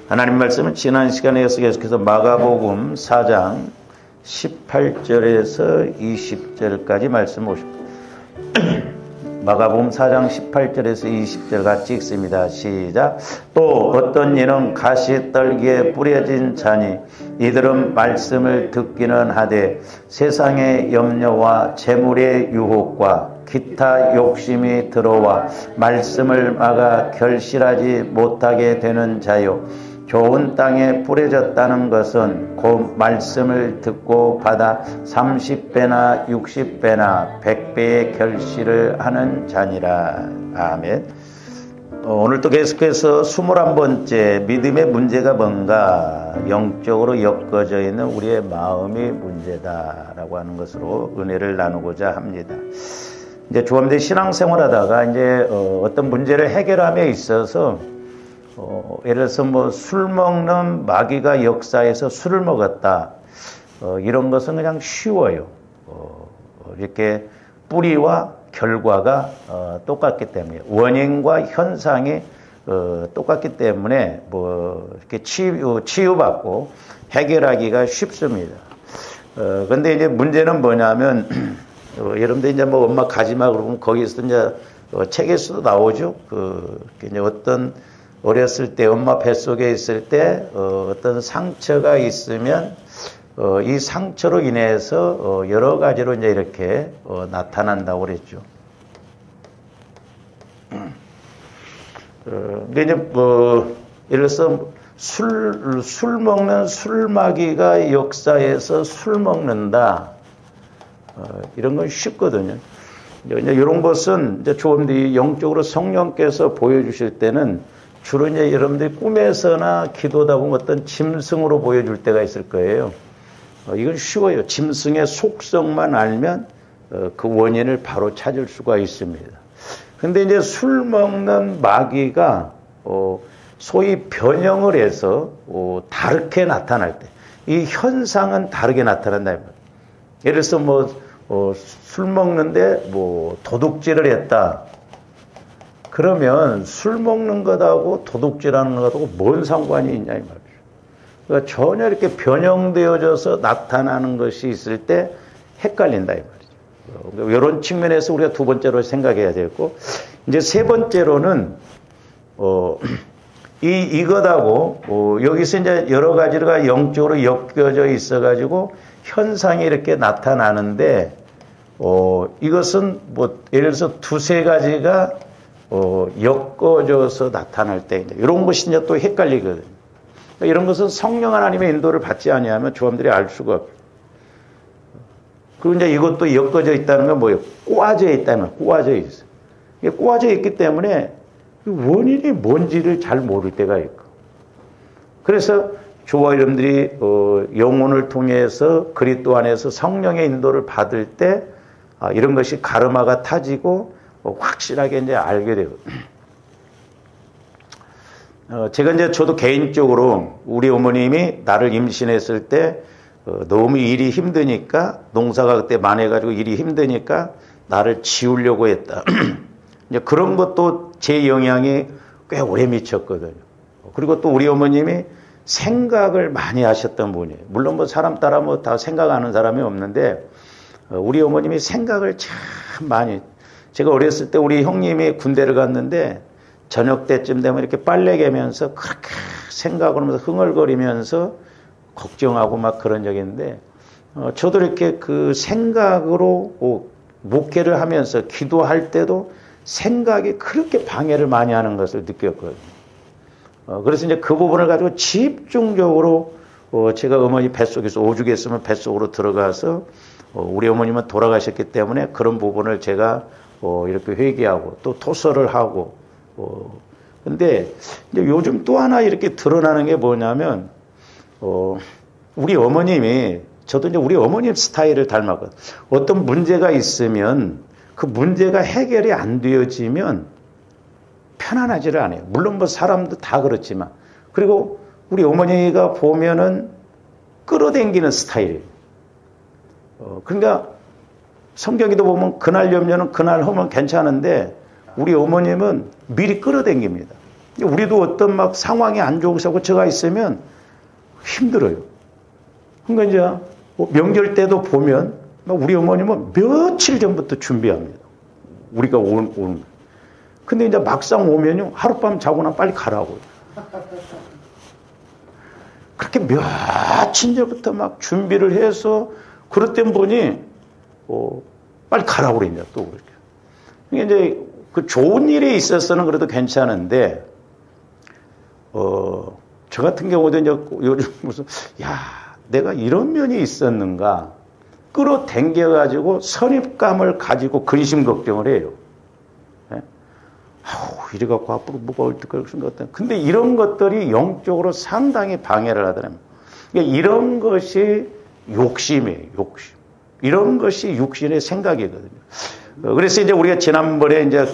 하나님 말씀은 지난 시간에 계속해서 마가복음 4장 18절에서 20절까지 말씀 보십니다. 마가복음 4장 18절에서 20절 같이 읽습니다. 시작. 또 어떤 이는 가시떨기에 뿌려진 자니 이들은 말씀을 듣기는 하되 세상의 염려와 재물의 유혹과 기타 욕심이 들어와 말씀을 막아 결실하지 못하게 되는 자요. 좋은 땅에 뿌려졌다는 것은 곧 말씀을 듣고 받아 30배나 60배나 100배의 결실을 하는 자니라. 아멘. 오늘도 계속해서 21번째 믿음의 문제가 뭔가 영적으로 엮어져 있는 우리의 마음이 문제다라고 하는 것으로 은혜를 나누고자 합니다. 이제 조합대 신앙생활 하다가 이제 어떤 문제를 해결함에 있어서 예를 들어서 술 먹는 마귀가 역사에서 술을 먹었다. 이런 것은 그냥 쉬워요. 이렇게 뿌리와 결과가 똑같기 때문에 원인과 현상이 똑같기 때문에 이렇게 치유받고 해결하기가 쉽습니다. 근데 이제 문제는 뭐냐면 여러분들 이제 엄마 가지마 그러면 거기서 이제 책에서도 나오죠. 이제 어떤 어렸을 때 엄마 뱃속에 있을 때 어떤 상처가 있으면 이 상처로 인해서 여러 가지로 이제 이렇게 나타난다고 그랬죠. 근데 이제 예를 들어서 술 먹는 술마귀가 역사에서 술 먹는다. 이런 건 쉽거든요. 이제 이런 것은 이제 조금 더 영적으로 성령께서 보여주실 때는 주로 이제 여러분들이 꿈에서나 기도다 보면 어떤 짐승으로 보여줄 때가 있을 거예요. 이건 쉬워요. 짐승의 속성만 알면 그 원인을 바로 찾을 수가 있습니다. 근데 이제 술 먹는 마귀가 소위 변형을 해서 다르게 나타날 때, 이 현상은 다르게 나타난다. 예를 들어서 술 먹는데 도둑질을 했다. 그러면 술 먹는 것하고 도둑질하는 것하고 뭔 상관이 있냐 이 말이죠. 그러니까 전혀 이렇게 변형되어져서 나타나는 것이 있을 때 헷갈린다 이 말이죠. 이런 측면에서 우리가 두 번째로 생각해야 되고, 이제 세 번째로는 이것하고 여기서 이제 여러 가지가 영적으로 엮여져 있어가지고 현상이 이렇게 나타나는데 이것은 예를 들어서 두세 가지가 엮어져서 나타날 때 이런 것이 이제 또 헷갈리거든요. 그러니까 이런 것은 성령 하나님의 인도를 받지 아니하면 조함들이 알 수가 없어요. 그리고 이제 이것도 엮어져 있다는 건 뭐예요? 꼬아져 있다면 꼬아져 있어요. 이게 꼬아져 있기 때문에 원인이 뭔지를 잘 모를 때가 있고, 그래서 저와 여러분들이 영혼을 통해서 그리스도 안에서 성령의 인도를 받을 때 이런 것이 가르마가 타지고 확실하게 이제 알게 되고, 제가 이제 저도 개인적으로 우리 어머님이 나를 임신했을 때 너무 일이 힘드니까, 농사가 그때 많아가지고 일이 힘드니까 나를 지우려고 했다. 이제 그런 것도 제 영향이 꽤 오래 미쳤거든요. 그리고 또 우리 어머님이 생각을 많이 하셨던 분이에요. 물론 사람 따라 다 생각하는 사람이 없는데, 우리 어머님이 생각을 참 많이, 제가 어렸을 때 우리 형님이 군대를 갔는데 저녁 때쯤 되면 이렇게 빨래 개면서 그렇게 생각을 하면서 흥얼거리면서 걱정하고 막 그런 적이 있는데, 저도 이렇게 그 생각으로 목회를 하면서 기도할 때도 생각이 그렇게 방해를 많이 하는 것을 느꼈거든요. 그래서 이제 그 부분을 가지고 집중적으로 제가 어머니 뱃속에서 오죽 했으면 뱃속으로 들어가서 우리 어머님은 돌아가셨기 때문에 그런 부분을 제가 이렇게 회개하고 또 토설을 하고, 근데 이제 요즘 또 하나 이렇게 드러나는 게 뭐냐면, 우리 어머님이, 저도 이제 우리 어머님 스타일을 닮았거든요. 어떤 문제가 있으면 그 문제가 해결이 안 되어지면 편안하지를 않아요. 물론 사람도 다 그렇지만. 그리고 우리 어머니가 보면은 끌어당기는 스타일이에요. 그러니까 성경에도 보면 그날 염려는 그날 하면 괜찮은데 우리 어머님은 미리 끌어당깁니다. 우리도 어떤 막 상황이 안 좋고 제가 있으면 힘들어요. 그러니까 이제 명절 때도 보면 우리 어머님은 며칠 전부터 준비합니다. 우리가 오는. 근데 이제 막상 오면요, 하룻밤 자고 나면 빨리 가라고요. 그렇게 며칠 전부터 막 준비를 해서 그럴 땐 보니 빨리 가라고 그러냐 또 그렇게. 이게 이제 그 좋은 일이 있어서는 그래도 괜찮은데 저 같은 경우도 이제 요즘 무슨 내가 이런 면이 있었는가 끌어당겨 가지고 선입감을 가지고 근심 걱정을 해요. 이래 갖고 앞으로 뭐가 어떨까 생각했다. 근데 이런 것들이 영적으로 상당히 방해를 하더라고요. 그러니까 이런 것이 욕심이에요, 욕심. 이런 것이 육신의 생각이거든요. 그래서 이제 우리가 지난번에 이제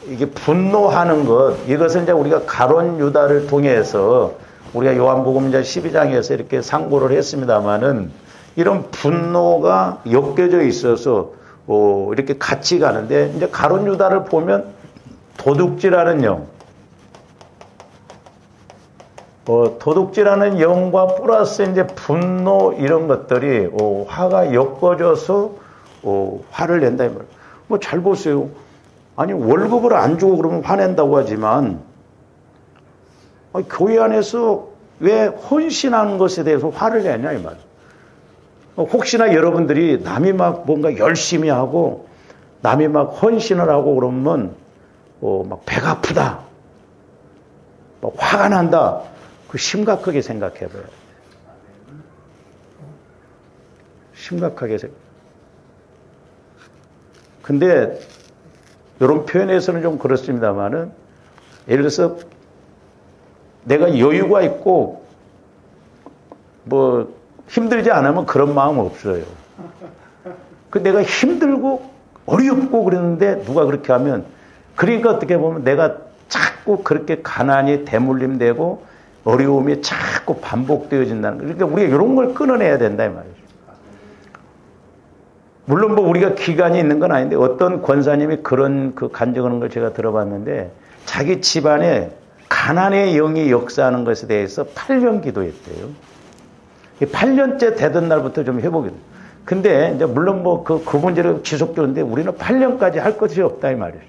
이게 분노하는 것, 이것은 이제 우리가 가룟 유다를 통해서 우리가 요한복음 이제 12장에서 이렇게 상고를 했습니다만은 이런 분노가 엮여져 있어서 이렇게 같이 가는데 이제 가룟 유다를 보면 도둑질하는 영, 도둑질하는 영과 플러스 이제 분노 이런 것들이 화가 엮어져서 화를 낸다 이 말이에요. 뭐 잘 보세요. 아니 월급을 안 주고 그러면 화낸다고 하지만 교회 안에서 왜 헌신하는 것에 대해서 화를 내냐 이 말이에요. 혹시나 여러분들이 남이 막 뭔가 열심히 하고 남이 막 헌신을 하고 그러면 막 배가 아프다, 막 화가 난다. 그 심각하게 생각해봐요. 심각하게 생각. 근데 이런 표현에서는 좀 그렇습니다만은 예를 들어서 내가 여유가 있고 뭐 힘들지 않으면 그런 마음 없어요. 그 내가 힘들고 어렵고 그러는데 누가 그렇게 하면 그러니까 어떻게 보면 내가 자꾸 그렇게 가난이 대물림되고 어려움이 자꾸 반복되어진다는 거예요. 그러니까 우리가 이런 걸 끊어내야 된다 이 말이죠. 물론 뭐 우리가 기간이 있는 건 아닌데 어떤 권사님이 그런 그 간증하는 걸 제가 들어봤는데 자기 집안에 가난의 영이 역사하는 것에 대해서 8년 기도했대요. 8년째 되던 날부터 좀 해보게 돼요. 근데 이제 물론 뭐 그 문제를 지속적인데 우리는 8년까지 할 것이 없다 이 말이죠.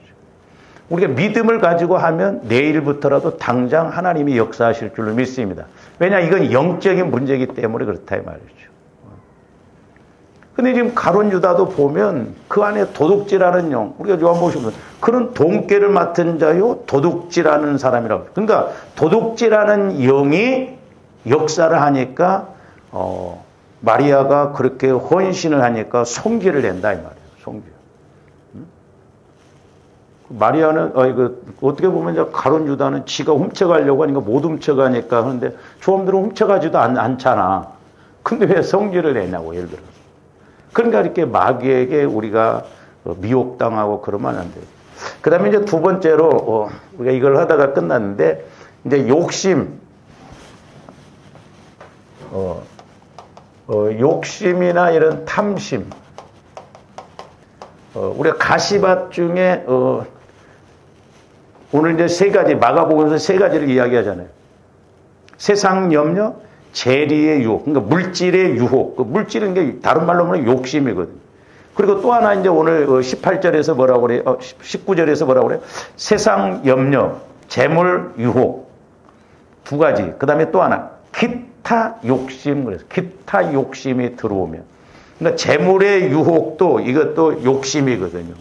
우리가 믿음을 가지고 하면 내일부터라도 당장 하나님이 역사하실 줄로 믿습니다. 왜냐 이건 영적인 문제이기 때문에 그렇다 이 말이죠. 근데 지금 가룟 유다도 보면 그 안에 도둑질하는 영, 우리가 요한복음 보시면 그는 돈깨를 맡은 자요 도둑질하는 사람이라고. 그러니까 도둑질하는 영이 역사를 하니까 마리아가 그렇게 헌신을 하니까 송기를 낸다 이 말이에요. 송기. 마리아는 어떻게 보면 이제 가룟 유다는 지가 훔쳐가려고 하니까 못 훔쳐가니까 하는데 조om들은 훔쳐가지도 않잖아. 근데 왜 성질을 내냐고 예를 들어서. 그러니까 이렇게 마귀에게 우리가 미혹당하고 그러면 안 돼요. 그 다음에 이제 두 번째로 우리가 이걸 하다가 끝났는데 이제 욕심. 욕심이나 이런 탐심. 우리가 가시밭 중에 오늘 이제 세 가지 마가복음에서 세 가지를 이야기하잖아요. 세상 염려, 재리의 유혹, 그러니까 물질의 유혹. 그 물질은 게 다른 말로 하면 욕심이거든요. 그리고 또 하나 이제 오늘 18절에서 뭐라고 그래요? 19절에서 뭐라고 그래요? 세상 염려, 재물 유혹. 두 가지. 그 다음에 또 하나 기타 욕심. 그래서 기타 욕심이 들어오면. 그러니까 재물의 유혹도 이것도 욕심이거든요.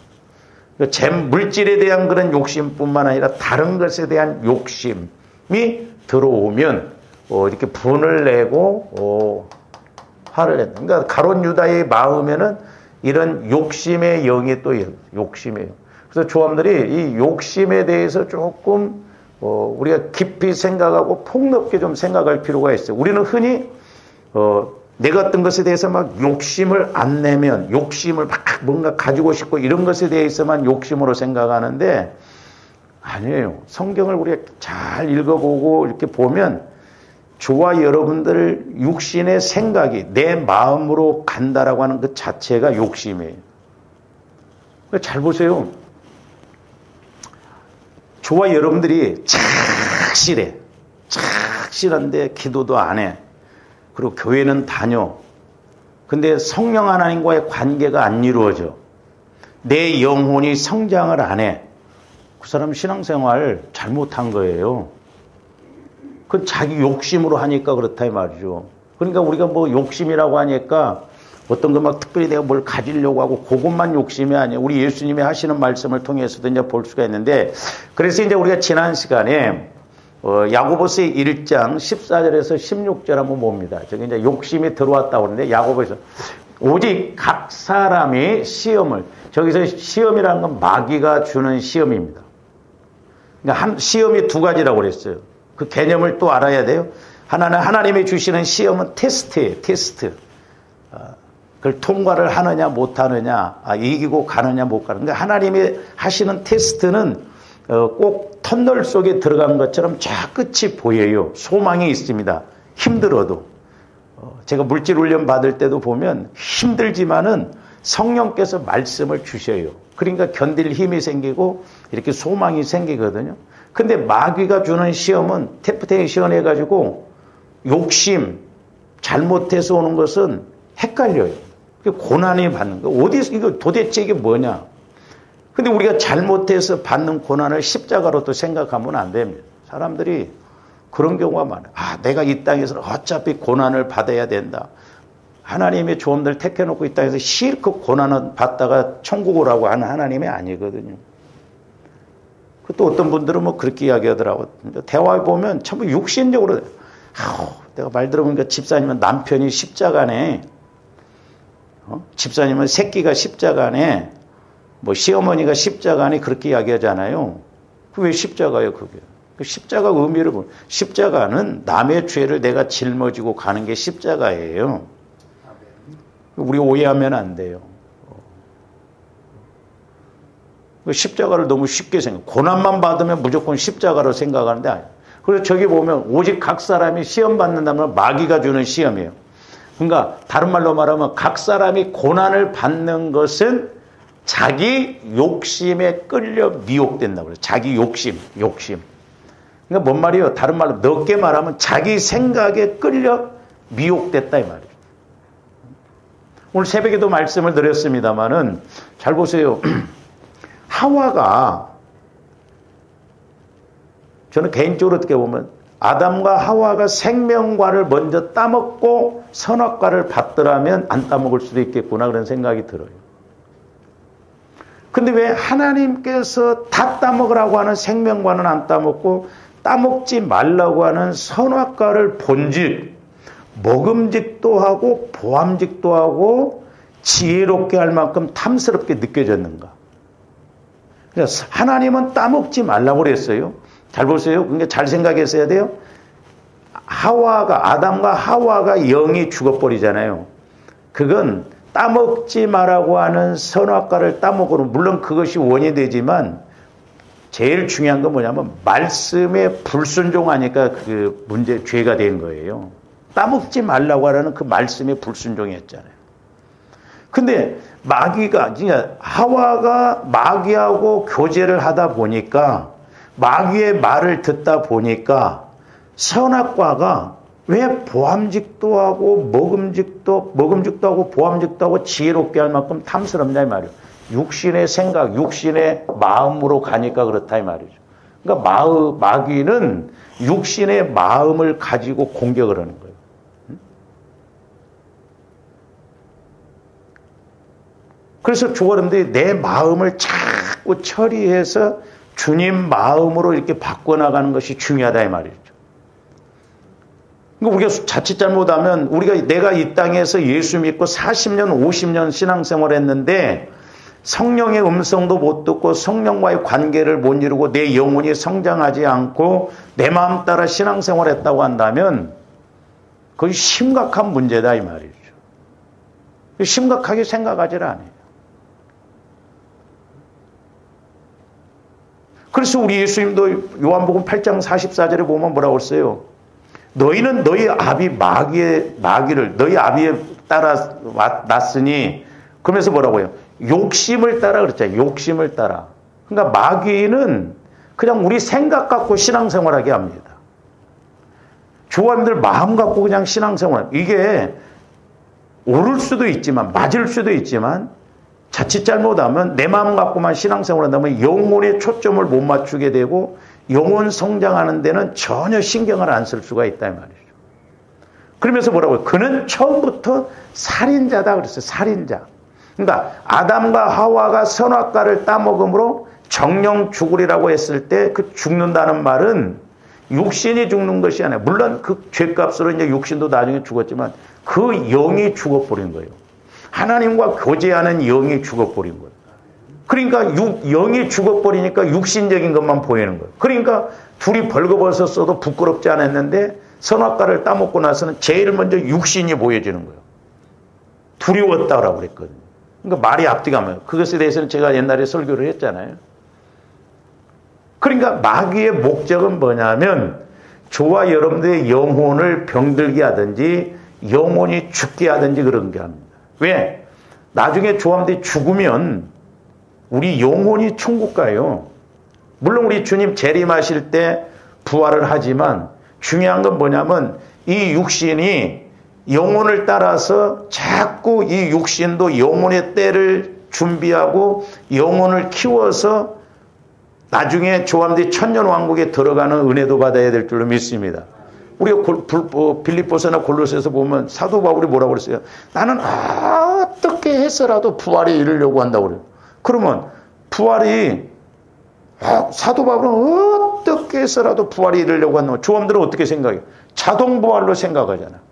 그러니까 물질에 대한 그런 욕심뿐만 아니라 다른 것에 대한 욕심이 들어오면 이렇게 분을 내고 화를 낸다. 그러니까 가룟 유다의 마음에는 이런 욕심의 영이 또 욕심이에요. 그래서 조함들이 이 욕심에 대해서 조금 우리가 깊이 생각하고 폭넓게 좀 생각할 필요가 있어요. 우리는 흔히 내가 어떤 것에 대해서 막 욕심을 안 내면 욕심을 막 뭔가 가지고 싶고 이런 것에 대해서만 욕심으로 생각하는데 아니에요. 성경을 우리가 잘 읽어보고 이렇게 보면 저와 여러분들 육신의 생각이 내 마음으로 간다라고 하는 그 자체가 욕심이에요. 잘 보세요. 저와 여러분들이 착실해. 착실한데 기도도 안 해. 그리고 교회는 다녀. 근데 성령 하나님과의 관계가 안 이루어져. 내 영혼이 성장을 안 해. 그 사람 신앙생활 잘못한 거예요. 그건 자기 욕심으로 하니까 그렇다 이 말이죠. 그러니까 우리가 뭐 욕심이라고 하니까 어떤 거 막 특별히 내가 뭘 가지려고 하고 그것만 욕심이 아니에요. 우리 예수님이 하시는 말씀을 통해서도 이제 볼 수가 있는데, 그래서 이제 우리가 지난 시간에 야고보서 1장 14절에서 16절 한번 봅니다. 저기 이제 욕심이 들어왔다고 하는데, 야고보에서 오직 각 사람이 시험을, 저기서 시험이라는 건 마귀가 주는 시험입니다. 그러니까 시험이 두 가지라고 그랬어요. 그 개념을 또 알아야 돼요. 하나는 하나님이 주시는 시험은 테스트예요. 테스트. 그걸 통과를 하느냐 못하느냐, 이기고 가느냐 못 가느냐. 그러니까 하나님이 하시는 테스트는 꼭 터널 속에 들어간 것처럼 저 끝이 보여요. 소망이 있습니다. 힘들어도. 제가 물질 훈련 받을 때도 보면 힘들지만은 성령께서 말씀을 주셔요. 그러니까 견딜 힘이 생기고 이렇게 소망이 생기거든요. 근데 마귀가 주는 시험은 템프테이션 해가지고 욕심, 잘못해서 오는 것은 헷갈려요. 고난이 받는 거. 어디서, 이거 도대체 이게 뭐냐. 근데 우리가 잘못해서 받는 고난을 십자가로 또 생각하면 안 됩니다. 사람들이 그런 경우가 많아요. 내가 이 땅에서는 어차피 고난을 받아야 된다. 하나님의 조언들 택해놓고 이 땅에서 실컷 고난을 받다가 천국 오라고 하는 하나님이 아니거든요. 또 어떤 분들은 뭐 그렇게 이야기하더라고요. 대화해 보면 전부 육신적으로, 내가 말 들어보니까 집사님은 남편이 십자가네. 집사님은 새끼가 십자가네. 뭐 시어머니가 십자가네. 그렇게 이야기하잖아요. 왜 십자가예요, 그게? 십자가 의미를 보면, 십자가는 남의 죄를 내가 짊어지고 가는 게 십자가예요. 우리 오해하면 안 돼요. 십자가를 너무 쉽게 생각. 고난만 받으면 무조건 십자가로 생각하는데 아니에요. 그래서 저기 보면 오직 각 사람이 시험 받는다면 마귀가 주는 시험이에요. 그러니까 다른 말로 말하면 각 사람이 고난을 받는 것은 자기 욕심에 끌려 미혹된다고 그래요. 자기 욕심. 그러니까 뭔 말이에요? 다른 말로 넓게 말하면 자기 생각에 끌려 미혹됐다 이 말이에요. 오늘 새벽에도 말씀을 드렸습니다마는 잘 보세요. 하와가, 저는 개인적으로 어떻게 보면 아담과 하와가 생명과를 먼저 따먹고 선악과를 받더라면 안 따먹을 수도 있겠구나 그런 생각이 들어요. 근데 왜 하나님께서 다 따먹으라고 하는 생명과는 안 따먹고 따먹지 말라고 하는 선악과를 본즉 먹음직도 하고 보암직도 하고 지혜롭게 할 만큼 탐스럽게 느껴졌는가? 그래서 하나님은 따먹지 말라고 그랬어요. 잘 보세요. 그러니까 잘 생각했어야 돼요. 아담과 하와가 영이 죽어버리잖아요. 그건 따먹지 말라고 하는 선악과를 따먹으면 물론 그것이 원인이 되지만 제일 중요한 건 뭐냐면 말씀에 불순종하니까 그 문제, 죄가 된 거예요. 따먹지 말라고 하는 그 말씀에 불순종했잖아요. 근데 마귀가, 그러니까 하와가 마귀하고 교제를 하다 보니까 마귀의 말을 듣다 보니까 선악과가 왜 보암직도 하고 먹음직도 하고 보암직도 하고 지혜롭게 할 만큼 탐스럽냐 이 말이에요. 육신의 생각, 육신의 마음으로 가니까 그렇다 이 말이죠. 그러니까 마귀는 육신의 마음을 가지고 공격을 하는 거예요. 그래서 여러분들이 내 마음을 자꾸 처리해서 주님 마음으로 이렇게 바꿔나가는 것이 중요하다 이 말이죠. 그러니까 우리가 자칫 잘못하면 내가 이 땅에서 예수 믿고 40년, 50년 신앙생활 했는데 성령의 음성도 못 듣고 성령과의 관계를 못 이루고 내 영혼이 성장하지 않고 내 마음 따라 신앙생활 했다고 한다면 그건 심각한 문제다 이 말이죠. 심각하게 생각하지 않아요. 그래서 우리 예수님도 요한복음 8장 44절에 보면 뭐라고 했어요? 너희는 너희 아비 마귀를 너희 아비에 따라 났으니, 그러면서 뭐라고요? 욕심을 따라 그랬잖아요. 욕심을 따라. 그러니까 마귀는 그냥 우리 생각 갖고 신앙생활하게 합니다. 조합들 마음 갖고 그냥 신앙생활. 이게 옳을 수도 있지만 맞을 수도 있지만 자칫 잘못하면 내 마음 갖고만 신앙생활한다면 영혼의 초점을 못 맞추게 되고 영혼 성장하는 데는 전혀 신경을 안 쓸 수가 있다 이 말이죠. 그러면서 뭐라고요? 그는 처음부터 살인자다 그랬어요. 살인자. 그러니까 아담과 하와가 선악과를 따먹음으로 정령 죽으리라고 했을 때 그 죽는다는 말은 육신이 죽는 것이 아니라 물론 그 죄값으로 이제 육신도 나중에 죽었지만 그 영이 죽어버린 거예요. 하나님과 교제하는 영이 죽어버린 거예요. 그러니까 영이 죽어버리니까 육신적인 것만 보이는 거예요. 그러니까 둘이 벌거벗었어도 부끄럽지 않았는데 선악과를 따먹고 나서는 제일 먼저 육신이 보여지는 거예요. 두려웠다라고 그랬거든요. 그러니까 말이 앞뒤가 안 맞아요. 그것에 대해서는 제가 옛날에 설교를 했잖아요. 그러니까 마귀의 목적은 뭐냐면 저와 여러분들의 영혼을 병들게 하든지 영혼이 죽게 하든지 그런 게 합니다. 왜? 나중에 조함들이 죽으면 우리 영혼이 천국 가요. 물론 우리 주님 재림하실 때 부활을 하지만 중요한 건 뭐냐면 이 육신이 영혼을 따라서 자꾸 이 육신도 영혼의 때를 준비하고 영혼을 키워서 나중에 조함들이 천년왕국에 들어가는 은혜도 받아야 될 줄로 믿습니다. 우리가 빌립보서나 골로새서 보면 사도 바울이 뭐라고 그랬어요? 나는 어떻게 해서라도 부활에 이르려고 한다고 그래요. 그러면 부활이 사도 바울은 어떻게 해서라도 부활에 이르려고 한다면 조함들은 어떻게 생각해요? 자동 부활로 생각하잖아.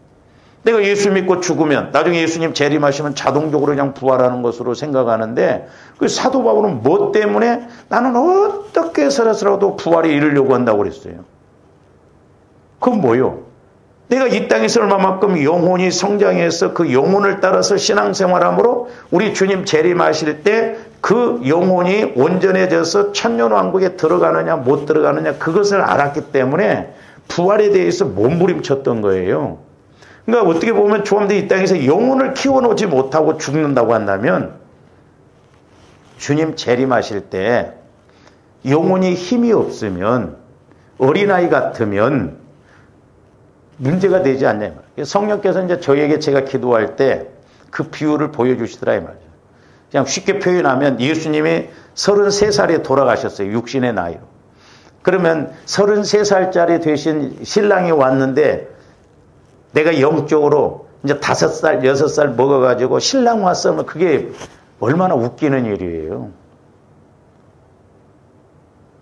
내가 예수 믿고 죽으면 나중에 예수님 재림하시면 자동적으로 그냥 부활하는 것으로 생각하는데 그 사도 바울은 뭐 때문에 나는 어떻게 해서라도 부활에 이르려고 한다고 그랬어요. 그건 뭐요? 내가 이 땅에서 얼마만큼 영혼이 성장해서 그 영혼을 따라서 신앙생활함으로 우리 주님 재림하실 때 그 영혼이 온전해져서 천년왕국에 들어가느냐 못 들어가느냐 그것을 알았기 때문에 부활에 대해서 몸부림쳤던 거예요. 그러니까 어떻게 보면 조함들이 이 땅에서 영혼을 키워놓지 못하고 죽는다고 한다면 주님 재림하실 때 영혼이 힘이 없으면 어린아이 같으면 문제가 되지 않냐. 성령께서 이제 저에게 제가 기도할 때 그 비유를 보여주시더라 이 말이죠. 그냥 쉽게 표현하면 예수님이 33살에 돌아가셨어요. 육신의 나이로. 그러면 33살짜리 되신 신랑이 왔는데 내가 영적으로 이제 5살, 6살 먹어가지고 신랑 왔으면 그게 얼마나 웃기는 일이에요.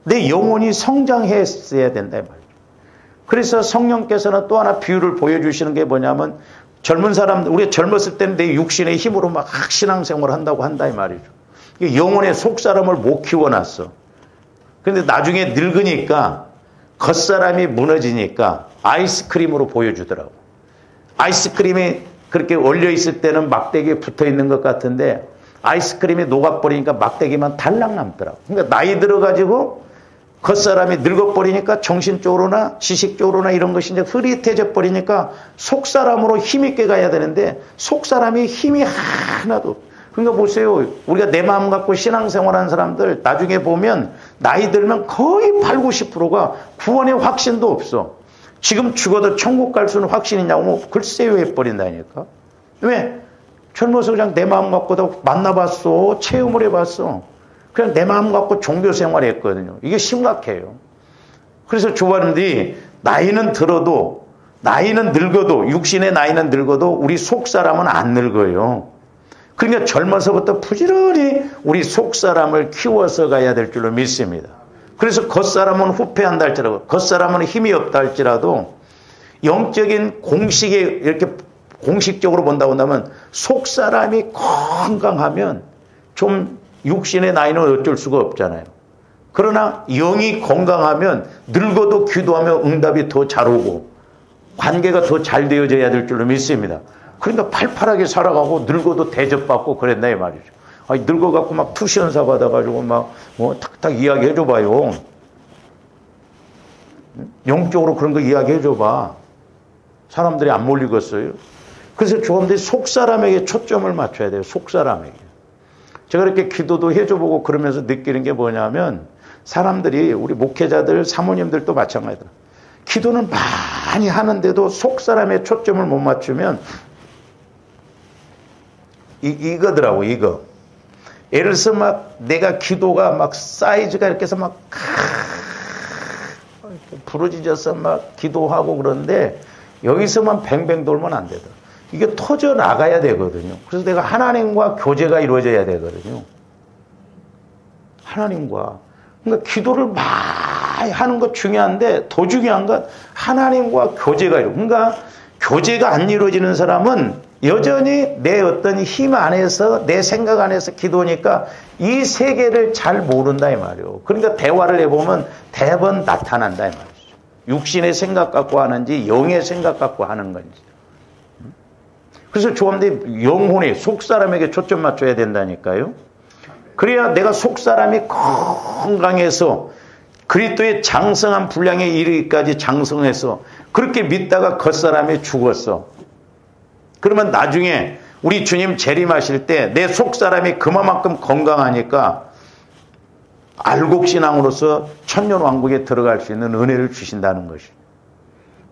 내 영혼이 성장했어야 된다 이 말이죠. 그래서 성령께서는 또 하나 비유를 보여주시는 게 뭐냐면 젊은 사람, 우리가 젊었을 때는 내 육신의 힘으로 막 신앙생활을 한다고 한다 이 말이죠. 영혼의 속사람을 못 키워놨어. 그런데 나중에 늙으니까 겉사람이 무너지니까 아이스크림으로 보여주더라고. 아이스크림이 그렇게 얼려있을 때는 막대기에 붙어있는 것 같은데 아이스크림이 녹아버리니까 막대기만 달랑 남더라고. 그러니까 나이 들어가지고 겉사람이 늙어버리니까 정신적으로나 지식적으로나 이런 것이 이제 흐릿해져 버리니까 속사람으로 힘있게 가야 되는데 속사람이 힘이 하나도. 그러니까 보세요. 우리가 내 마음 갖고 신앙생활하는 사람들 나중에 보면 나이 들면 거의 80, 90%가 구원의 확신도 없어. 지금 죽어도 천국 갈 수는 확신 있냐고 글쎄요 해버린다니까. 왜? 젊어서 그냥 내 마음 갖고도 만나봤어. 체험을 해봤어. 그냥 내 마음 갖고 종교생활 했거든요. 이게 심각해요. 그래서 조바님들이 나이는 들어도 나이는 늙어도 육신의 나이는 늙어도 우리 속사람은 안 늙어요. 그러니까 젊어서부터 부지런히 우리 속사람을 키워서 가야 될 줄로 믿습니다. 그래서 겉사람은 후패한다 할지라도 겉사람은 힘이 없다 할지라도 영적인 공식에 이렇게 공식적으로 본다고 한다면 속사람이 건강하면 좀 육신의 나이는 어쩔 수가 없잖아요. 그러나 영이 건강하면 늙어도 기도하면 응답이 더 잘 오고 관계가 더 잘 되어져야 될 줄로 믿습니다. 그러니까 팔팔하게 살아가고 늙어도 대접받고 그랬나 이 말이죠. 아니, 늙어갖고 막 투시연사 받아가지고 막 뭐 탁탁 이야기해줘봐요. 영적으로 그런 거 이야기해줘봐. 사람들이 안 몰리겠어요. 그래서 조금들 속사람에게 초점을 맞춰야 돼요. 속사람에게. 제가 이렇게 기도도 해줘보고 그러면서 느끼는 게 뭐냐면 사람들이 우리 목회자들 사모님들도 마찬가지다. 기도는 많이 하는데도 속 사람의 초점을 못 맞추면 이거더라고. 이거 예를 들어서 막 내가 기도가 막 사이즈가 이렇게 해서 막 부러지져서 막 기도하고 그런데 여기서만 뱅뱅 돌면 안 되더라. 이게 터져 나가야 되거든요. 그래서 내가 하나님과 교제가 이루어져야 되거든요. 하나님과. 그러니까 기도를 많이 하는 것 중요한데 더 중요한 건 하나님과 교제가 그러니까 교제가 안 이루어지는 사람은 여전히 내 어떤 힘 안에서 내 생각 안에서 기도니까 이 세계를 잘 모른다 이 말이에요. 그러니까 대화를 해보면 대번 나타난다 이 말이죠. 육신의 생각 갖고 하는지 영의 생각 갖고 하는 건지. 그래서 조합대 영혼이 속사람에게 초점 맞춰야 된다니까요. 그래야 내가 속사람이 건강해서 그리스도의 장성한 분량에 이르기까지 장성해서 그렇게 믿다가 겉사람이 죽었어. 그러면 나중에 우리 주님 재림하실 때 내 속사람이 그만큼 건강하니까 알곡신앙으로서 천년왕국에 들어갈 수 있는 은혜를 주신다는 것이.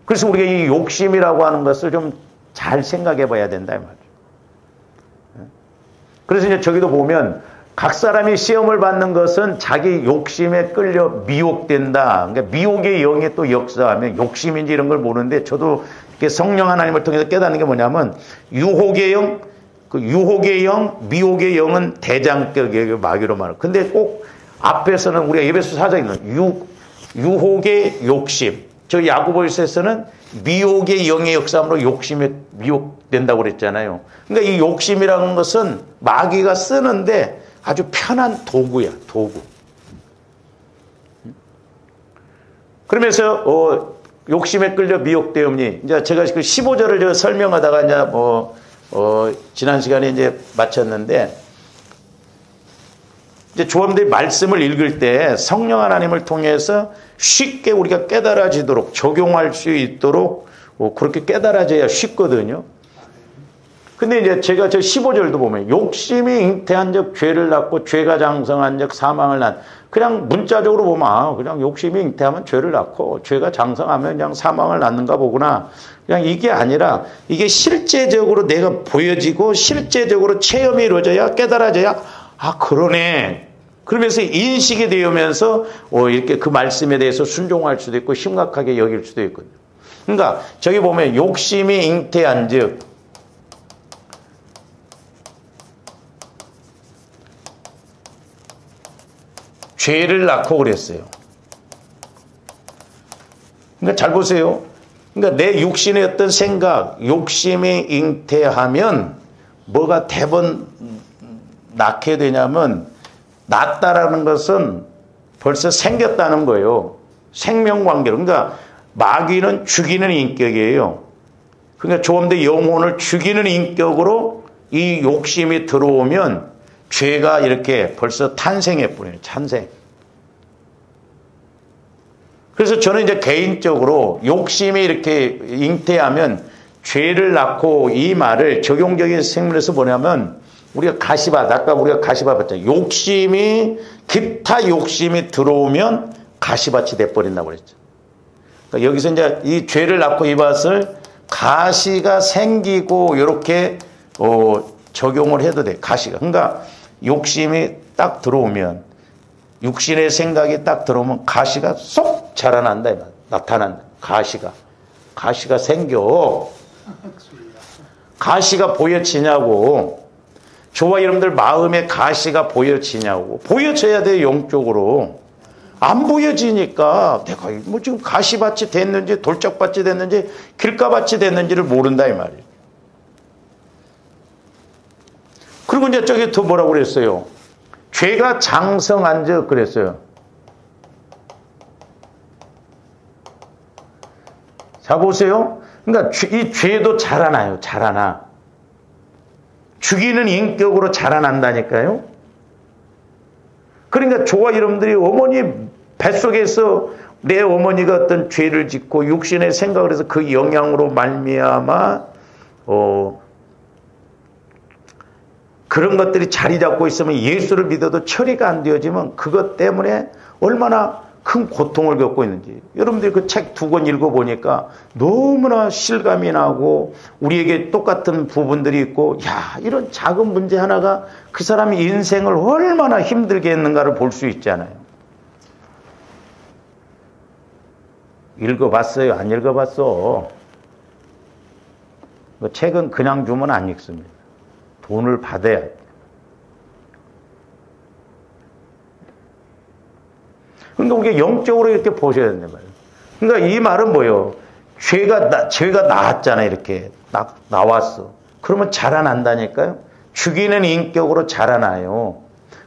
그래서 우리가 이 욕심이라고 하는 것을 좀 잘 생각해 봐야 된다 이 말이에요. 그래서 이제 저기도 보면 각 사람이 시험을 받는 것은 자기 욕심에 끌려 미혹된다. 그러니까 미혹의 영이 또 역사하면 욕심인지 이런 걸 모르는데 저도 이렇게 성령 하나님을 통해서 깨닫는 게 뭐냐면 유혹의 영, 그 유혹의 영, 미혹의 영은 대장격이에요. 마귀로 말하는. 근데 꼭 앞에서는 우리가 에베소 4장에 있는 유혹의 욕심. 저 야고보서에서는 미혹의 영의 역사함으로 욕심에 미혹된다고 그랬잖아요. 그러니까 이 욕심이라는 것은 마귀가 쓰는데 아주 편한 도구야, 도구. 그러면서 욕심에 끌려 미혹되었니. 이제 제가 그 15절을 설명하다가 이제 지난 시간에 이제 마쳤는데 이제 조합들이 말씀을 읽을 때 성령 하나님을 통해서 쉽게 우리가 깨달아지도록 적용할 수 있도록 그렇게 깨달아져야 쉽거든요. 근데 이제 제가 저 15절도 보면 욕심이 잉태한 적 죄를 낳고 죄가 장성한 적 사망을 낳. 그냥 문자적으로 보면 그냥 욕심이 잉태하면 죄를 낳고 죄가 장성하면 그냥 사망을 낳는가 보구나. 그냥 이게 아니라 이게 실제적으로 내가 보여지고 실제적으로 체험이 이루어져야 깨달아져야 그러네. 그러면서 인식이 되면서 이렇게 그 말씀에 대해서 순종할 수도 있고 심각하게 여길 수도 있거든요. 그러니까 저기 보면 욕심이 잉태한 즉 죄를 낳고 그랬어요. 그러니까 잘 보세요. 그러니까 내 육신의 어떤 생각, 욕심이 잉태하면 뭐가 대번 낳게 되냐면 낳았다라는 것은 벌써 생겼다는 거예요. 생명관계로. 그러니까 마귀는 죽이는 인격이에요. 그러니까 조금 더 영혼을 죽이는 인격으로 이 욕심이 들어오면 죄가 이렇게 벌써 탄생해 버려요. 탄생. 그래서 저는 이제 개인적으로 욕심이 이렇게 잉태하면 죄를 낳고 이 말을 적용적인 생물에서 뭐냐면 우리가 가시밭, 아까 우리가 가시밭 봤잖아요. 욕심이, 기타 욕심이 들어오면 가시밭이 돼버린다고 그랬죠. 그러니까 여기서 이제 이 죄를 낳고 이 밭을 가시가 생기고 이렇게 적용을 해도 돼. 가시가. 그러니까 욕심이 딱 들어오면 육신의 생각이 딱 들어오면 가시가 쏙 자라난다. 나타난다. 가시가 생겨. 가시가 보여지냐고. 저와 여러분들 마음에 가시가 보여지냐고. 보여져야 돼요. 영적으로. 안 보여지니까 내가 뭐 지금 가시밭이 됐는지 돌짝밭이 됐는지 길가밭이 됐는지를 모른다 이 말이에요. 그리고 이제 저기 또 뭐라고 그랬어요? 죄가 장성한 적 그랬어요. 자 보세요. 그러니까 이 죄도 자라나요. 자라나. 죽이는 인격으로 자라난다니까요. 그러니까 저와 여러분들이 어머니 뱃속에서 내 어머니가 어떤 죄를 짓고 육신의 생각을 해서 그 영향으로 말미암아 그런 것들이 자리 잡고 있으면 예수를 믿어도 처리가 안 되어지면 그것 때문에 얼마나 큰 고통을 겪고 있는지. 여러분들이 그 책 2권 읽어보니까 너무나 실감이 나고 우리에게 똑같은 부분들이 있고, 야, 이런 작은 문제 하나가 그 사람의 인생을 얼마나 힘들게 했는가를 볼 수 있잖아요. 읽어봤어요? 안 읽어봤어? 책은 그냥 주면 안 읽습니다. 돈을 받아야 돼. 그러니까 우리가 영적으로 이렇게 보셔야 된단 말이에요. 그러니까 이 말은 뭐예요? 죄가 나왔잖아요. 이렇게 나왔어. 그러면 자라난다니까요. 죽이는 인격으로 자라나요.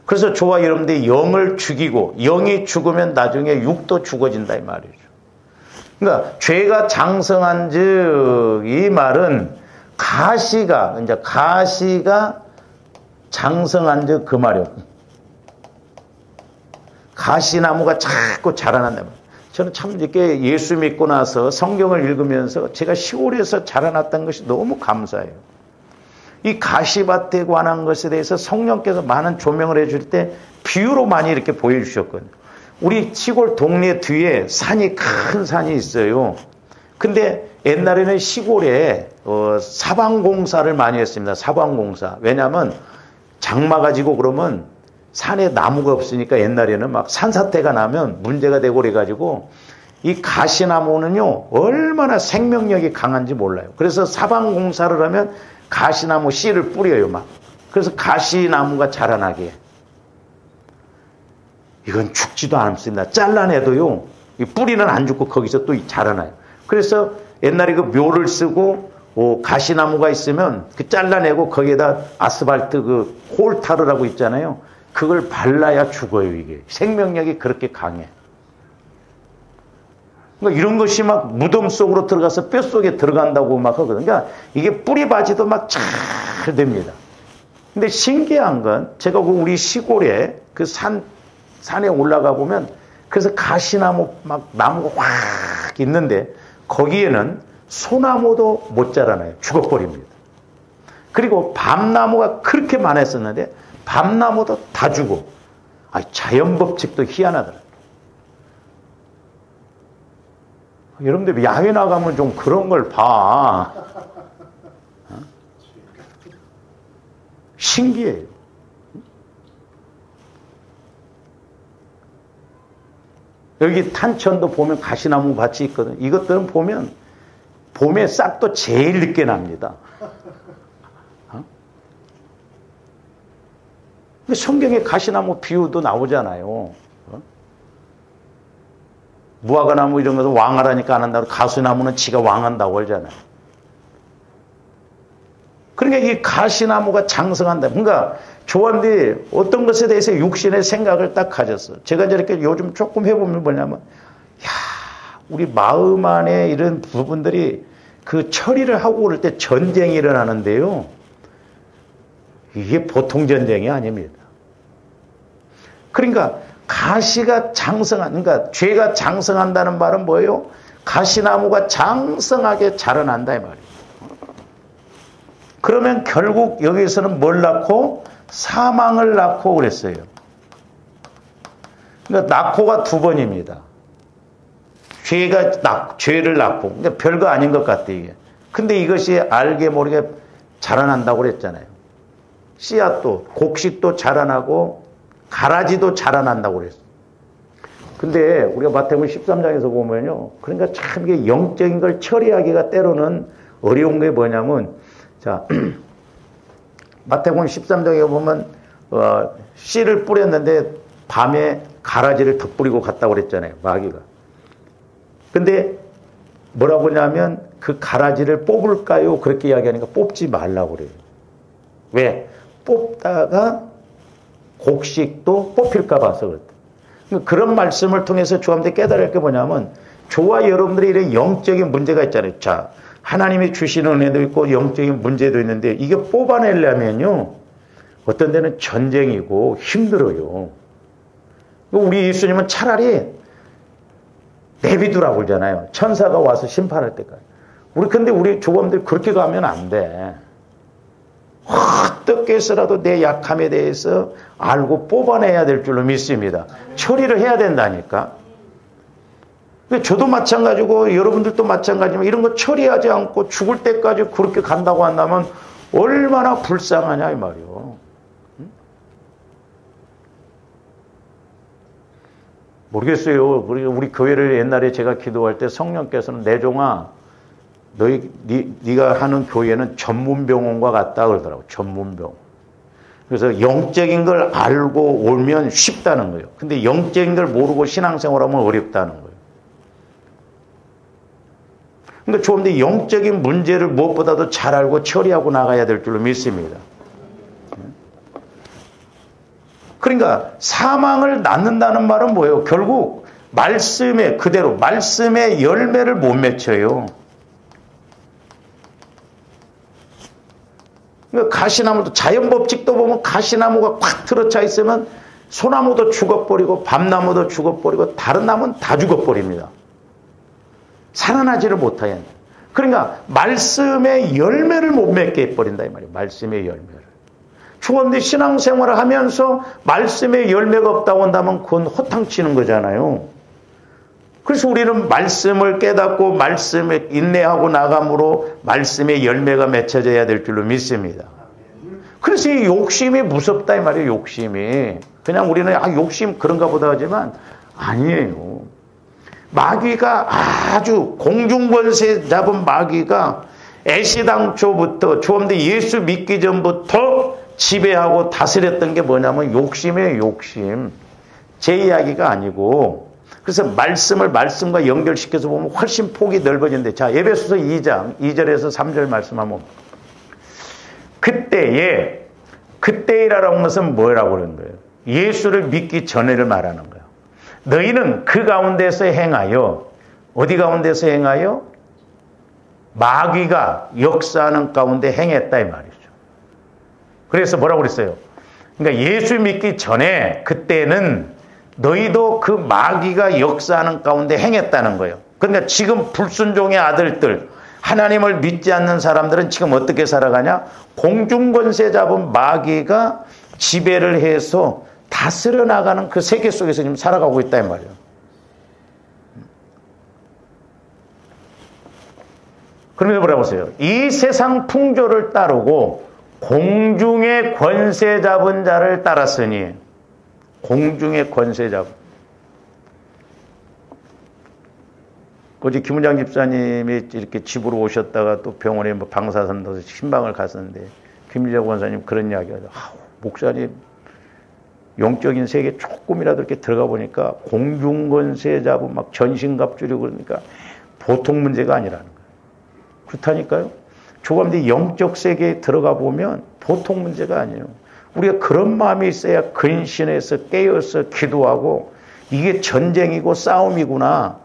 그래서 저와 여러분들이 영을 죽이고 영이 죽으면 나중에 육도 죽어진다 이 말이죠. 그러니까 죄가 장성한 즉 이 말은 가시가 장성한 즉 그 말이요. 가시나무가 자꾸 자라난다. 저는 참 이렇게 예수 믿고 나서 성경을 읽으면서 제가 시골에서 자라났던 것이 너무 감사해요. 이 가시밭에 관한 것에 대해서 성령께서 많은 조명을 해줄 때 비유로 많이 이렇게 보여주셨거든요. 우리 시골 동네 뒤에 큰 산이 있어요. 근데 옛날에는 시골에 사방공사를 많이 했습니다. 사방공사. 왜냐하면 장마가 지고 그러면 산에 나무가 없으니까 옛날에는 막 산사태가 나면 문제가 되고 그래가지고 이 가시나무는요 얼마나 생명력이 강한지 몰라요. 그래서 사방공사를 하면 가시나무 씨를 뿌려요 막. 그래서 가시나무가 자라나게. 이건 죽지도 않습니다. 잘라내도요 이 뿌리는 안 죽고 거기서 또 자라나요. 그래서 옛날에 그 묘를 쓰고 가시나무가 있으면 그 잘라내고 거기에다 아스팔트 그 홀타르라고 있잖아요. 그걸 발라야 죽어요. 이게 생명력이 그렇게 강해. 그러니까 이런 것이 막 무덤 속으로 들어가서 뼛속에 들어간다고 막 하거든요. 그러니까 이게 뿌리바지도 막 잘 됩니다. 근데 신기한 건 제가 우리 시골에 그 산에 올라가 보면 그래서 가시나무 막 나무가 확 있는데 거기에는 소나무도 못 자라나요. 죽어버립니다. 그리고 밤나무가 그렇게 많았었는데 밤나무도 다 죽어. 자연 법칙도 희한하더라. 여러분들 야외 나가면 좀 그런 걸 봐. 신기해요. 여기 탄천도 보면 가시나무 밭이 있거든. 이것들은 보면 봄에 싹도 제일 늦게 납니다. 성경에 가시나무 비유도 나오잖아요. 무화과나무 이런 것은 왕하라니까 안 한다고 가시나무는 지가 왕한다고 하잖아요. 그러니까 이 가시나무가 장성한다. 그러니까 조언들이 어떤 것에 대해서 육신의 생각을 딱 가졌어. 제가 이렇게 요즘 조금 해보면 뭐냐면 우리 마음 안에 이런 부분들이 그 처리를 하고 그럴 때 전쟁이 일어나는데요. 이게 보통 전쟁이 아닙니다. 그러니까 가시가 장성한, 그러니까 죄가 장성한다는 말은 뭐예요? 가시나무가 장성하게 자라난다 이 말이에요. 그러면 결국 여기서는 뭘 낳고? 사망을 낳고 그랬어요. 그러니까 낳고가 2번입니다. 죄를 낳고. 그러니까 별거 아닌 것 같아 이게. 근데 이것이 알게 모르게 자라난다고 그랬잖아요. 씨앗도, 곡식도 자라나고 가라지도 자라난다고 그랬어요. 근데 우리가 마태복음 13장에서 보면요. 그러니까 참 이게 영적인 걸 처리하기가 때로는 어려운 게 뭐냐면, 자, 마태복음 13장에 보면, 씨를 뿌렸는데 밤에 가라지를 덧뿌리고 갔다고 그랬잖아요. 마귀가. 근데 뭐라고 하냐면 그 가라지를 뽑을까요? 그렇게 이야기하니까 뽑지 말라고 그래요. 왜? 뽑다가 곡식도 뽑힐까 봐서 그렇다. 그런 말씀을 통해서 저한테 깨달을 게 뭐냐면 저와 여러분들이 이런 영적인 문제가 있잖아요. 자, 하나님이 주시는 은혜도 있고 영적인 문제도 있는데 이게 뽑아내려면요. 어떤 데는 전쟁이고 힘들어요. 우리 예수님은 차라리 내비두라고 그러잖아요. 천사가 와서 심판할 때까지. 근데 우리 조범들 그렇게 가면 안 돼. 확 어떻게 해서라도 내 약함에 대해서 알고 뽑아내야 될 줄로 믿습니다. 처리를 해야 된다니까. 저도 마찬가지고 여러분들도 마찬가지지만 이런 거 처리하지 않고 죽을 때까지 그렇게 간다고 한다면 얼마나 불쌍하냐 이 말이요. 모르겠어요. 우리 교회를 옛날에 제가 기도할 때 성령께서는 내 종아 네가 하는 교회는 전문병원과 같다 그러더라고. 전문병원. 그래서 영적인 걸 알고 오면 쉽다는 거예요. 근데 영적인 걸 모르고 신앙생활하면 어렵다는 거예요. 그러니까 좀 더 영적인 문제를 무엇보다도 잘 알고 처리하고 나가야 될 줄로 믿습니다. 그러니까 사망을 낳는다는 말은 뭐예요? 결국 말씀에 그대로 말씀의 열매를 못 맺혀요. 그러니까 가시나무도 자연 법칙도 보면 가시나무가 꽉 틀어차 있으면 소나무도 죽어버리고 밤나무도 죽어버리고 다른 나무는 다 죽어버립니다. 살아나지를 못하게. 그러니까 말씀의 열매를 못 맺게 해버린다 이 말이에요. 말씀의 열매를. 그런데 신앙생활을 하면서 말씀의 열매가 없다고 한다면 그건 허탕치는 거잖아요. 그래서 우리는 말씀을 깨닫고 말씀에 인내하고 나감으로 말씀의 열매가 맺혀져야 될 줄로 믿습니다. 그래서 이 욕심이 무섭다 이 말이에요. 욕심이. 그냥 우리는 욕심 그런가 보다 하지만 아니에요. 마귀가 아주 공중권세 잡은 마귀가 애시당초부터 처음부터 예수 믿기 전부터 지배하고 다스렸던 게 뭐냐면 욕심이에요. 욕심. 제 이야기가 아니고. 그래서 말씀과 연결시켜서 보면 훨씬 폭이 넓어진대. 자, 에베소서 2장 2절에서 3절 말씀 한번. 그때이라고 하는 것은 뭐라고 그러는 거예요? 예수를 믿기 전에를 말하는 거예요. 너희는 그 가운데서 행하여 어디 가운데서 행하여? 마귀가 역사하는 가운데 행했다 이 말이죠. 그래서 뭐라고 그랬어요? 그러니까 예수 믿기 전에 그때는 너희도 그 마귀가 역사하는 가운데 행했다는 거예요. 그러니까 지금 불순종의 아들들 하나님을 믿지 않는 사람들은 지금 어떻게 살아가냐? 공중권세 잡은 마귀가 지배를 해서 다스려 나가는 그 세계 속에서 지금 살아가고 있다 이 말이에요. 그러면서 뭐라고 하세요? 이 세상 풍조를 따르고 공중의 권세 잡은 자를 따랐으니. 공중의 권세 잡은. 어제 김은장 집사님이 이렇게 집으로 오셨다가 또 병원에 방사선 넣어서 신방을 갔었는데 김일자 권사님 그런 이야기 하죠. 목사님 영적인 세계 조금이라도 이렇게 들어가 보니까 공중권세 잡은 막 전신갑주려 그러니까 보통 문제가 아니라는 거예요. 그렇다니까요. 조금 영적 세계에 들어가 보면 보통 문제가 아니에요. 우리가 그런 마음이 있어야 근신해서 깨어서 기도하고 이게 전쟁이고 싸움이구나.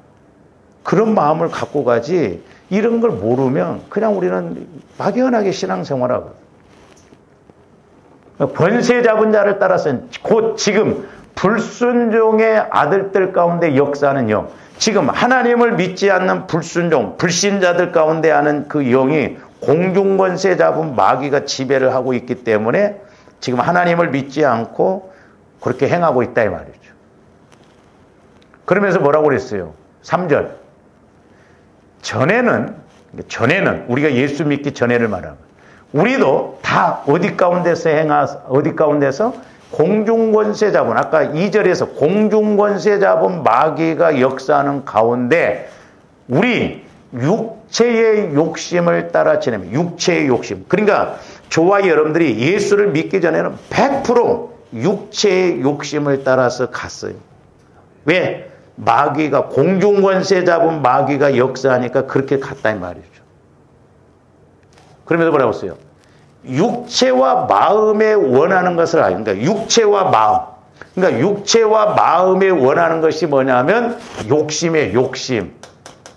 그런 마음을 갖고 가지 이런 걸 모르면 그냥 우리는 막연하게 신앙생활하고 권세 잡은 자를 따라서는 곧 지금 불순종의 아들들 가운데 역사하는 영, 지금 하나님을 믿지 않는 불순종, 불신자들 가운데 하는 그 영이 공중권세 잡은 마귀가 지배를 하고 있기 때문에 지금 하나님을 믿지 않고 그렇게 행하고 있다 이 말이죠. 그러면서 뭐라고 그랬어요? 3절. 전에는 우리가 예수 믿기 전에를 말하면 우리도 다 어디 가운데서 공중권세 잡은, 아까 2절에서 공중권세 잡은 마귀가 역사하는 가운데 우리 육체의 욕심을 따라 지내면, 육체의 욕심. 그러니까 저와 여러분들이 예수를 믿기 전에는 100% 육체의 욕심을 따라서 갔어요. 왜? 마귀가, 공중권세 잡은 마귀가 역사하니까 그렇게 갔다 이 말이죠. 그러면서 뭐라고 했어요? 육체와 마음에 원하는 것을 그러니까 육체와 마음. 그러니까 육체와 마음에 원하는 것이 뭐냐면 욕심이에요, 욕심.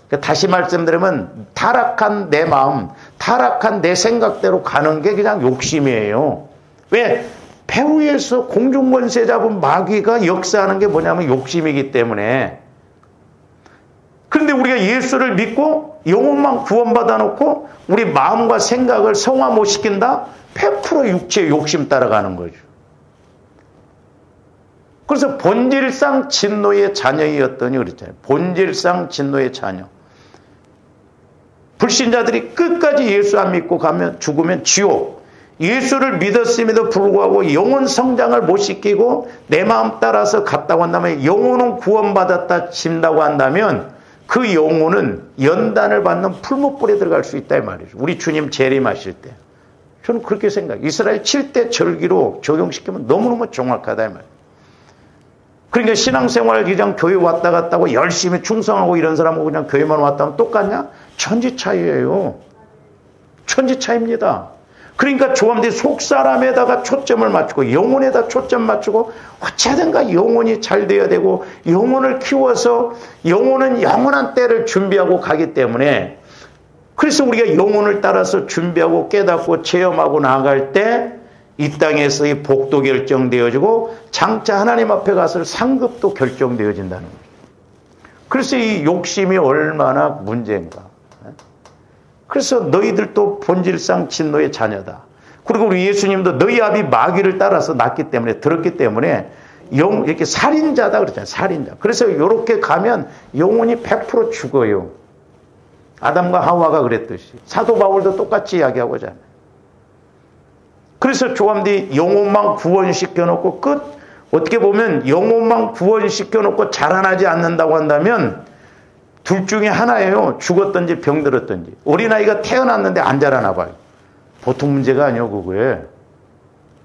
그러니까 다시 말씀드리면 타락한 내 마음, 타락한 내 생각대로 가는 게 그냥 욕심이에요. 왜? 배후에서 공중권세 잡은 마귀가 역사하는 게 뭐냐면 욕심이기 때문에. 그런데 우리가 예수를 믿고 영혼만 구원받아 놓고 우리 마음과 생각을 성화 못 시킨다? 100% 육체의 욕심 따라가는 거죠. 그래서 본질상 진노의 자녀이었더니 그랬잖아요. 본질상 진노의 자녀. 불신자들이 끝까지 예수 안 믿고 가면 죽으면 지옥. 예수를 믿었음에도 불구하고 영혼 성장을 못 시키고 내 마음 따라서 갔다고 한다면, 영혼은 구원받았다 친다고 한다면 그 영혼은 연단을 받는 풀무불에 들어갈 수 있다 이 말이죠. 우리 주님 재림하실 때. 저는 그렇게 생각해요. 이스라엘 7대 절기로 적용시키면 너무너무 정확하다 이 말이에요. 그러니까 신앙생활 그냥 교회 왔다 갔다 하고 열심히 충성하고 이런 사람하고 그냥 교회만 왔다 하면 똑같냐? 천지 차이예요. 천지 차이입니다. 그러니까 조함들이 속사람에다가 초점을 맞추고 영혼에다 초점 맞추고 어찌하든가 영혼이 잘 돼야 되고, 영혼을 키워서 영혼은 영원한 때를 준비하고 가기 때문에, 그래서 우리가 영혼을 따라서 준비하고 깨닫고 체험하고 나아갈 때 이 땅에서의 복도 결정되어지고 장차 하나님 앞에 가서 상급도 결정되어진다는 거예요. 그래서 이 욕심이 얼마나 문제인가. 그래서 너희들도 본질상 진노의 자녀다. 그리고 우리 예수님도 너희 아비 마귀를 따라서 낳기 때문에, 들었기 때문에 이렇게 살인자다 그랬잖아요. 살인자. 그래서 이렇게 가면 영혼이 100% 죽어요. 아담과 하와가 그랬듯이. 사도 바울도 똑같이 이야기하고 있잖아요. 그래서 조함들이 영혼만 구원시켜놓고 끝. 어떻게 보면 영혼만 구원시켜놓고 자라나지 않는다고 한다면 둘 중에 하나예요. 죽었든지 병들었든지. 어린아이가 태어났는데 안 자라나 봐요. 보통 문제가 아니에요, 그거에.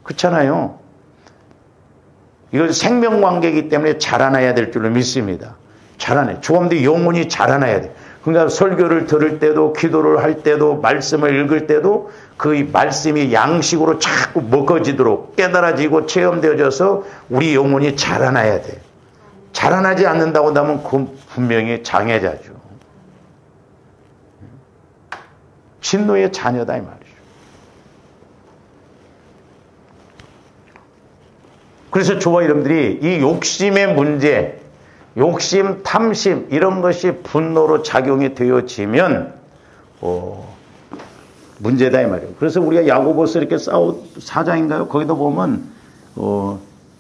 그렇잖아요. 이건 생명관계이기 때문에 자라나야 될 줄로 믿습니다. 자라내. 조함들이 영혼이 자라나야 돼. 그러니까 설교를 들을 때도, 기도를 할 때도, 말씀을 읽을 때도 그 말씀이 양식으로 자꾸 먹어지도록 깨달아지고 체험되어져서 우리 영혼이 자라나야 돼. 자라나지 않는다고 한다면 그건 분명히 장애자죠. 진노의 자녀다 이 말이죠. 그래서 저와 여러분들이 이 욕심의 문제, 욕심, 탐심 이런 것이 분노로 작용이 되어지면 문제다 이 말이에요. 그래서 우리가 야고보서 이렇게 4장인가요? 거기도 보면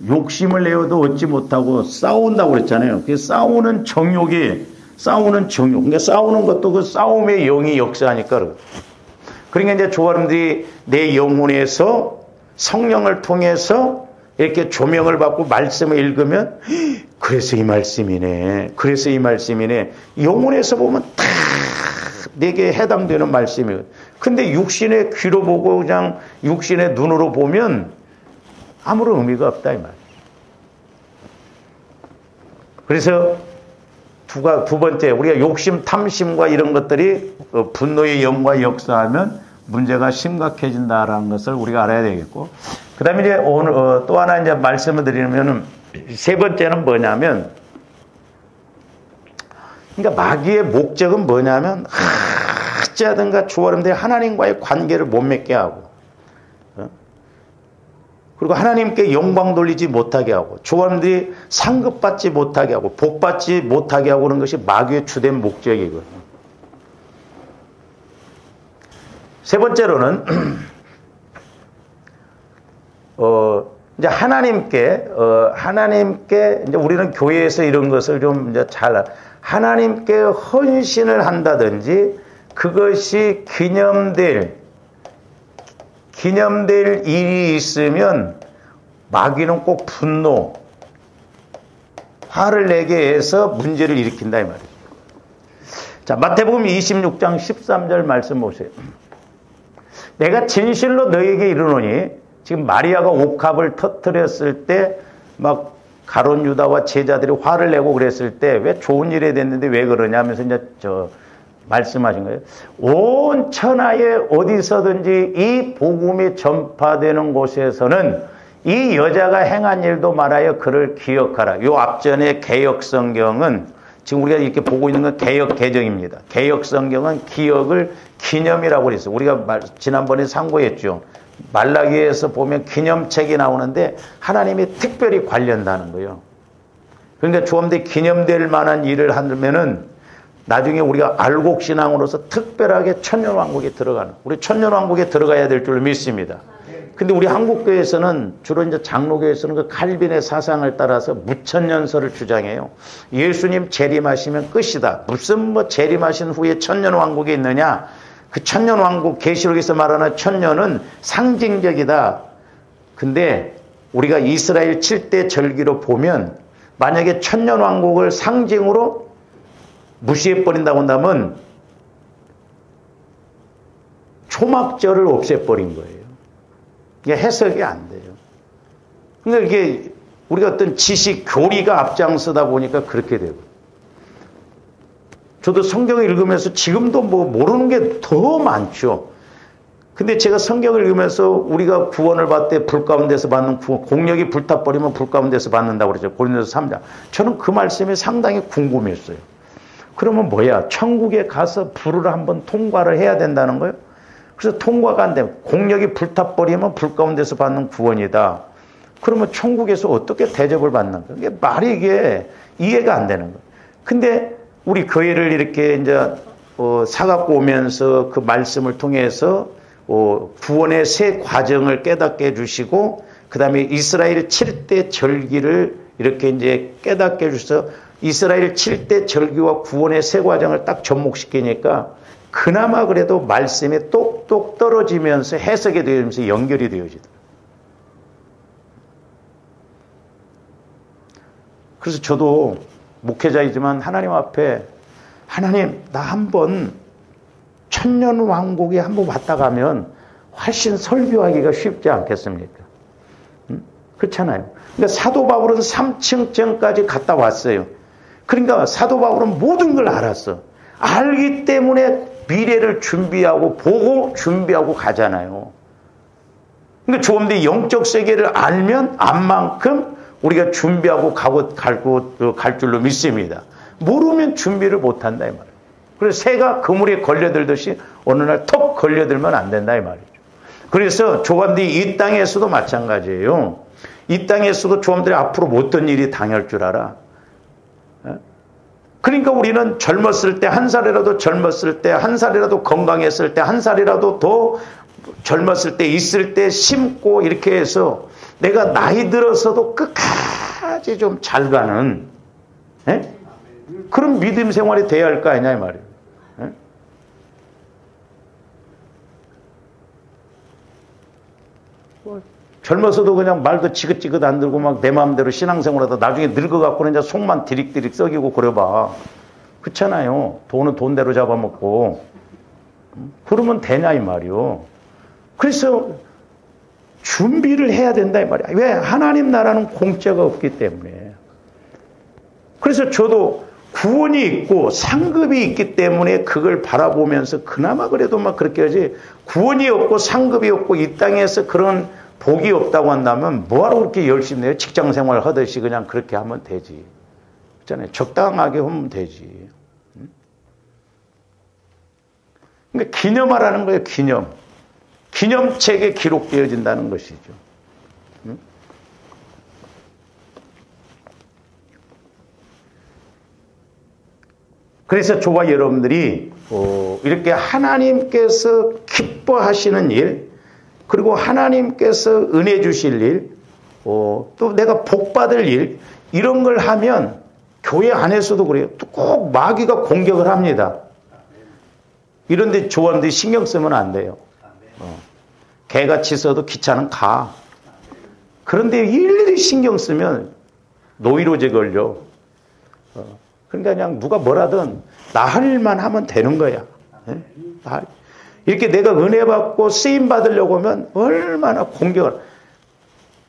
욕심을 내어도 얻지 못하고 싸운다고 그랬잖아요. 그 싸우는 정욕. 그러니까 싸우는 것도 그 싸움의 영이 역사하니까. 그러니까 이제 조아름들이 내 영혼에서 성령을 통해서 이렇게 조명을 받고 말씀을 읽으면 그래서 이 말씀이네. 그래서 이 말씀이네. 영혼에서 보면 다 내게 해당되는 말씀이에요. 근데 육신의 귀로 보고 그냥 육신의 눈으로 보면 아무런 의미가 없다 이 말. 그래서 두 번째, 우리가 욕심, 탐심과 이런 것들이 분노의 영과 역사하면 문제가 심각해진다라는 것을 우리가 알아야 되겠고, 그 다음에 이제 오늘 또 하나 이제 말씀을 드리면은 세 번째는 뭐냐면, 그러니까 마귀의 목적은 뭐냐면 어찌하든가 조아름들이 하나님과의 관계를 못 맺게 하고, 그리고 하나님께 영광 돌리지 못하게 하고, 조아름들이 상급받지 못하게 하고, 복받지 못하게 하고 그런 것이 마귀의 주된 목적이거든요. 세 번째로는 이제 하나님께 이제 우리는 교회에서 이런 것을 좀 이제 하나님께 헌신을 한다든지 그것이 기념될 일이 있으면 마귀는 꼭 분노, 화를 내게 해서 문제를 일으킨다 이 말이에요. 자, 마태복음 26장 13절 말씀 보세요. 내가 진실로 너에게 이르노니, 지금 마리아가 옥합을 터뜨렸을 때 막 가룟 유다와 제자들이 화를 내고 그랬을 때 왜 좋은 일이 됐는데 왜 그러냐 하면서 이제 말씀하신 거예요. 온 천하에 어디서든지 이 복음이 전파되는 곳에서는 이 여자가 행한 일도 말하여 그를 기억하라. 요 앞전에 개역 성경은 지금 우리가 이렇게 보고 있는 건 개역 개정입니다. 개역 성경은 기억을 기념이라고 그랬어요. 우리가 지난번에 상고했죠. 말라기에서 보면 기념책이 나오는데 하나님이 특별히 관련다는 거예요. 그러니까 조함대 기념될 만한 일을 하면은 나중에 우리가 알곡신앙으로서 특별하게 천년왕국에 들어가는, 우리 천년왕국에 들어가야 될 줄 믿습니다. 근데 우리 한국교회에서는 주로 이제 장로교회에서는 그 칼빈의 사상을 따라서 무천년설을 주장해요. 예수님 재림하시면 끝이다. 무슨 뭐 재림하신 후에 천년왕국이 있느냐. 그 천년왕국 계시록에서 말하는 천년은 상징적이다. 근데 우리가 이스라엘 7대 절기로 보면 만약에 천년왕국을 상징으로 무시해버린다고 한다면 초막절을 없애버린 거예요. 이게 해석이 안 돼요. 그러니까 이게 우리가 어떤 지식, 교리가 앞장서다 보니까 그렇게 되고. 저도 성경을 읽으면서 지금도 뭐 모르는 게 더 많죠. 근데 제가 성경을 읽으면서 우리가 구원을 받을 때 불 가운데서 받는 구원, 공력이 불타버리면 불 가운데서 받는다고 그러죠. 고린도서 3장. 저는 그 말씀이 상당히 궁금했어요. 그러면 뭐야? 천국에 가서 불을 한번 통과를 해야 된다는 거예요? 그래서 통과가 안 되면 공력이 불타버리면 불 가운데서 받는 구원이다. 그러면 천국에서 어떻게 대접을 받는 거예요? 이게 말이 이게 이해가 안 되는 거예요. 근데 우리 교회를 이렇게 이제 사갖고 오면서 그 말씀을 통해서 구원의 새 과정을 깨닫게 해주시고, 그 다음에 이스라엘 7대 절기를 이렇게 이제 깨닫게 해주셔서 이스라엘 7대 절기와 구원의 새 과정을 딱 접목시키니까 그나마 그래도 말씀이 똑똑 떨어지면서 해석이 되면서 연결이 되어지더라고요. 그래서 저도 목회자이지만 하나님 앞에, 하나님 나 한번 천년왕국에 한번 왔다 가면 훨씬 설교하기가 쉽지 않겠습니까? 그렇잖아요. 그러니까 사도 바울은 3층전까지 갔다 왔어요. 그러니까 사도 바울은 모든 걸 알았어. 알기 때문에 미래를 준비하고 보고 준비하고 가잖아요. 그러니까 조금더 영적 세계를 알면 안 만큼 우리가 준비하고 갈 줄로 믿습니다. 모르면 준비를 못한다 이 말이에요. 그래서 새가 그물에 걸려들듯이 어느 날 턱 걸려들면 안 된다 이 말이죠. 그래서 조감들이 이 땅에서도 마찬가지예요. 이 땅에서도 조감들이 앞으로 못된 일이 당할 줄 알아. 그러니까 우리는 젊었을 때, 한 살이라도 젊었을 때, 한 살이라도 건강했을 때, 한 살이라도 더 젊었을 때, 있을 때 심고 이렇게 해서 내가 나이 들어서도 끝까지 좀 잘 가는 그런 믿음 생활이 돼야 할 거 아니냐 이 말이에요. 젊어서도 그냥 말도 지긋지긋 안 들고 막 내 마음대로 신앙생활하다 나중에 늙어갖고는 이제 속만 디릭디릭 썩이고 그래봐. 그렇잖아요. 돈은 돈대로 잡아먹고. 그러면 되냐 이 말이요. 그래서 준비를 해야 된다 이 말이야. 왜? 하나님 나라는 공짜가 없기 때문에. 그래서 저도 구원이 있고 상급이 있기 때문에 그걸 바라보면서 그나마 그래도 막 그렇게 하지, 구원이 없고 상급이 없고 이 땅에서 그런 복이 없다고 한다면 뭐하러 그렇게 열심히 해요? 직장생활 하듯이 그냥 그렇게 하면 되지. 그렇잖아요. 적당하게 하면 되지. 그러니까 기념하라는 거예요. 기념. 기념책에 기록되어진다는 것이죠. 그래서 저와 여러분들이 이렇게 하나님께서 기뻐하시는 일, 그리고 하나님께서 은혜 주실 일, 또 내가 복 받을 일, 이런 걸 하면 교회 안에서도 그래요. 또 꼭 마귀가 공격을 합니다. 이런데 조언들이 신경 쓰면 안 돼요. 개같이 있어도 기차는 가. 그런데 일일이 신경 쓰면 노이로제 걸려. 그러니까 그냥 누가 뭐라든 나 할 일만 하면 되는 거야. 이렇게 내가 은혜 받고 쓰임 받으려고 하면 얼마나 공격을.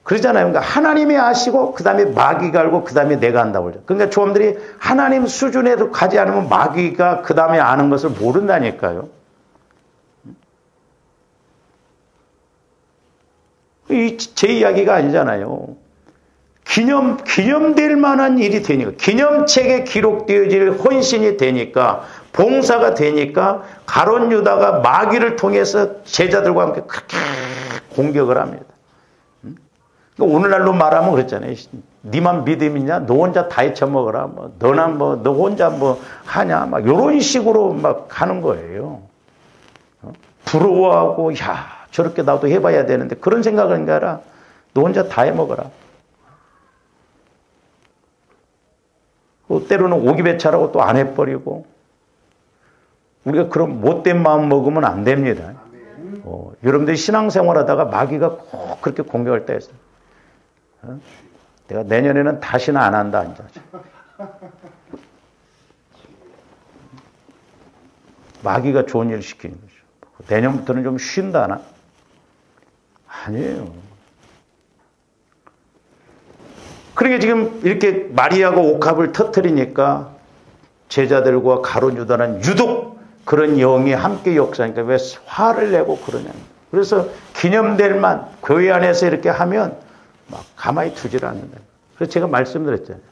그러잖아요. 그러니까 하나님이 아시고 그 다음에 마귀가 알고 그 다음에 내가 안다고 그러죠. 그러니까 조함들이 하나님 수준에도 가지 않으면 마귀가 그 다음에 아는 것을 모른다니까요. 제 이야기가 아니잖아요. 기념될 만한 일이 되니까, 기념책에 기록되어질 헌신이 되니까, 봉사가 되니까 가룟 유다가 마귀를 통해서 제자들과 함께 그렇게 공격을 합니다. 그러니까 오늘날로 말하면 그랬잖아요. 니만 믿음이냐? 너 혼자 다 헤쳐먹어라. 뭐 너나 뭐 너 혼자 뭐 하냐? 막 이런 식으로 막 하는 거예요. 부러워하고, 야, 저렇게 나도 해봐야 되는데 그런 생각은 게 아니라 너 혼자 다 해먹어라. 때로는 오기배차라고 또 안 해버리고 우리가 그런 못된 마음 먹으면 안 됩니다. 여러분들이 신앙생활 하다가 마귀가 꼭 그렇게 공격할 때 있어요. 내가 내년에는 다시는 안 한다. 이제. 마귀가 좋은 일을 시키는 거죠. 내년부터는 좀 쉰다 하나? 아니에요. 그러니까 지금 이렇게 마리아가 옥합을 터뜨리니까 제자들과 가룟 유다는 유독 그런 영이 함께 역사하니까 왜 화를 내고 그러냐. 그래서 기념될 만 교회 안에서 이렇게 하면 막 가만히 두질 않는다. 그래서 제가 말씀드렸잖아요.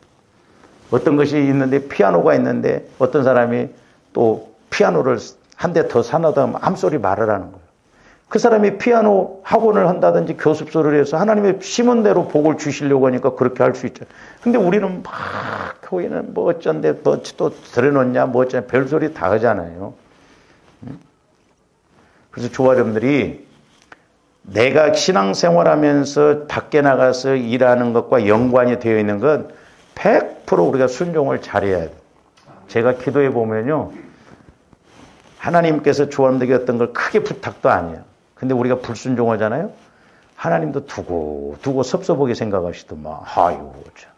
어떤 것이 있는데 피아노가 있는데 어떤 사람이 또 피아노를 한 대 더 사놓다 하면 암소리 말하라는 거예요. 그 사람이 피아노 학원을 한다든지 교습소를 해서 하나님의 심은 대로 복을 주시려고 하니까 그렇게 할 수 있죠. 근데 우리는 막 교회는 뭐 어쩐데 뭐 또 들여놓냐 뭐 어쩌냐 별소리 다 하잖아요. 그래서 조아점들이 내가 신앙생활하면서 밖에 나가서 일하는 것과 연관이 되어 있는 건 100% 우리가 순종을 잘해야 돼요. 제가 기도해 보면요. 하나님께서 조아점들에게 어떤 걸 크게 부탁도 아니에요. 근데 우리가 불순종하잖아요. 하나님도 두고 섭섭하게 생각하시더만. 아이고 참.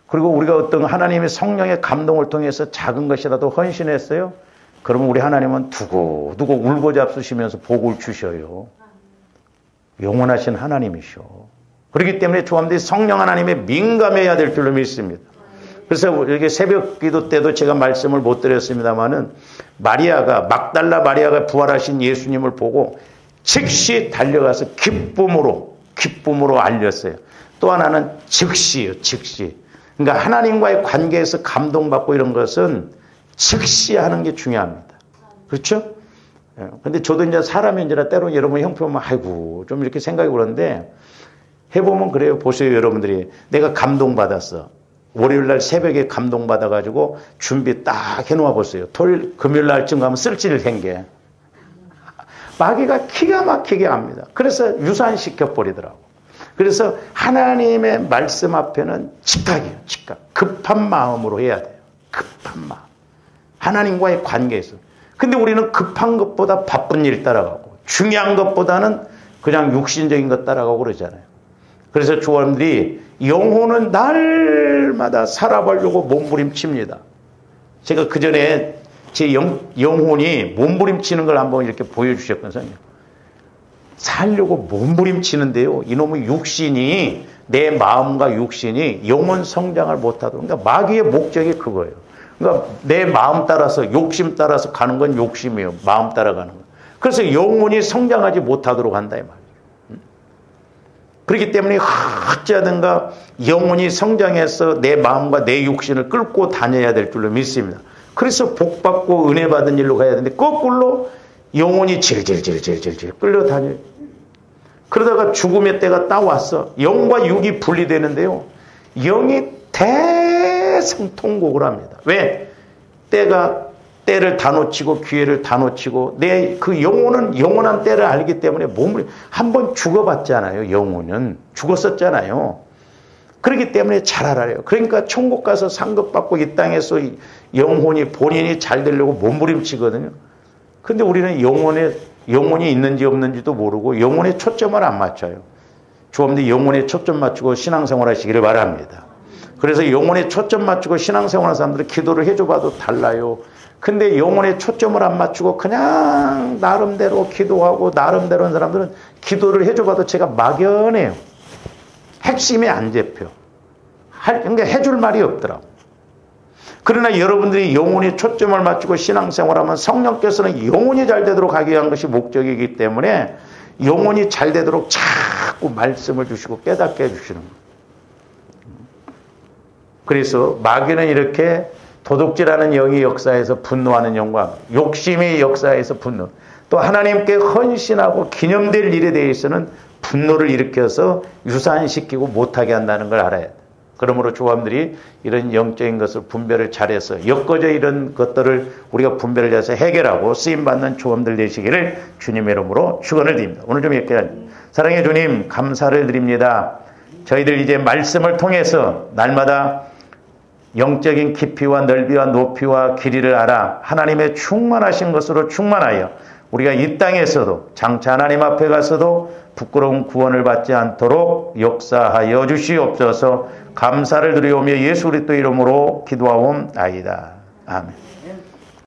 그리고 우리가 어떤 하나님의 성령의 감동을 통해서 작은 것이라도 헌신했어요. 그러면 우리 하나님은 두고 울고 잡수시면서 복을 주셔요. 영원하신 하나님이셔. 그렇기 때문에 조함들이 성령 하나님에 민감해야 될 줄로 믿습니다. 그래서 이렇게 새벽 기도 때도 제가 말씀을 못 드렸습니다만은 막달라 마리아가 부활하신 예수님을 보고 즉시 달려가서 기쁨으로 알렸어요. 또 하나는 즉시요, 즉시. 그러니까 하나님과의 관계에서 감동받고 이런 것은 즉시 하는 게 중요합니다. 그렇죠? 근데 저도 이제 사람인지라 때로는 여러분 형편만 아이고 좀 이렇게 생각이 그런데 해보면 그래요. 보세요, 여러분들이. 내가 감동받았어. 월요일날 새벽에 감동받아가지고 준비 딱 해놓아 보세요. 토요일, 금요일날쯤 가면 쓸쓸 생겨. 마귀가 기가 막히게 합니다. 그래서 유산시켜버리더라고. 그래서 하나님의 말씀 앞에는 즉각이에요. 즉각. 급한 마음으로 해야 돼요. 급한 마음. 하나님과의 관계에서. 근데 우리는 급한 것보다 바쁜 일 따라가고 중요한 것보다는 그냥 육신적인 것 따라가고 그러잖아요. 그래서 조원들이 영혼은 날마다 살아보려고 몸부림칩니다. 제가 그 전에 제 영혼이 몸부림치는 걸 한번 이렇게 보여주셨거든요. 살려고 몸부림치는데요. 이놈의 육신이 내 마음과 육신이 영혼 성장을 못하도록. 그러니까 마귀의 목적이 그거예요. 그러니까 내 마음 따라서 욕심 따라서 가는 건 욕심이에요. 마음 따라가는 거. 그래서 영혼이 성장하지 못하도록 한다 이 말이에요. 그렇기 때문에 어찌하든가 영혼이 성장해서 내 마음과 내 육신을 끌고 다녀야 될 줄로 믿습니다. 그래서 복받고 은혜 받은 일로 가야 되는데 거꾸로 영혼이 질질질질질질 끌려다녀요. 그러다가 죽음의 때가 딱 왔어. 영과 육이 분리되는데요. 영이 대성통곡을 합니다. 왜? 때를 다 놓치고 기회를 다 놓치고 내 그 영혼은 영원한 때를 알기 때문에 몸을 한번 죽어봤잖아요. 영혼은 죽었었잖아요. 그렇기 때문에 잘 알아요. 그러니까 천국 가서 상급받고 이 땅에서 영혼이 본인이 잘 되려고 몸부림치거든요. 근데 우리는 영혼이 있는지 없는지도 모르고 영혼에 초점을 안 맞춰요. 조금더 영혼에 초점 맞추고 신앙생활 하시기를 바랍니다. 그래서 영혼에 초점 맞추고 신앙생활 하는 사람들은 기도를 해줘봐도 달라요. 근데 영혼에 초점을 안 맞추고 그냥 나름대로 기도하고 나름대로 하는 사람들은 기도를 해줘봐도 제가 막연해요. 핵심이 안 잡혀. 그러니까 해줄 말이 없더라고. 그러나 여러분들이 영혼에 초점을 맞추고 신앙생활하면 성령께서는 영혼이 잘 되도록 하기 위한 것이 목적이기 때문에 영혼이 잘 되도록 자꾸 말씀을 주시고 깨닫게 해주시는 거예요. 그래서 마귀는 이렇게 도둑질하는 영이 역사에서 분노하는 영과 욕심의 역사에서 분노, 또 하나님께 헌신하고 기념될 일에 대해서는 분노를 일으켜서 유산시키고 못하게 한다는 걸 알아야 돼. 그러므로 조함들이 이런 영적인 것을 분별을 잘해서 엮어져 이런 것들을 우리가 분별을 해서 해결하고 쓰임받는 조함들 되시기를 주님의 이름으로 축원을 드립니다. 오늘 좀 이렇게 사랑의 주님 감사를 드립니다. 저희들 이제 말씀을 통해서 날마다 영적인 깊이와 넓이와 높이와 길이를 알아 하나님의 충만하신 것으로 충만하여 우리가 이 땅에서도 장차 하나님 앞에 가서도 부끄러운 구원을 받지 않도록 역사하여 주시옵소서. 감사를 드리오며 예수 그리스도 이름으로 기도하옵나이다. 아멘.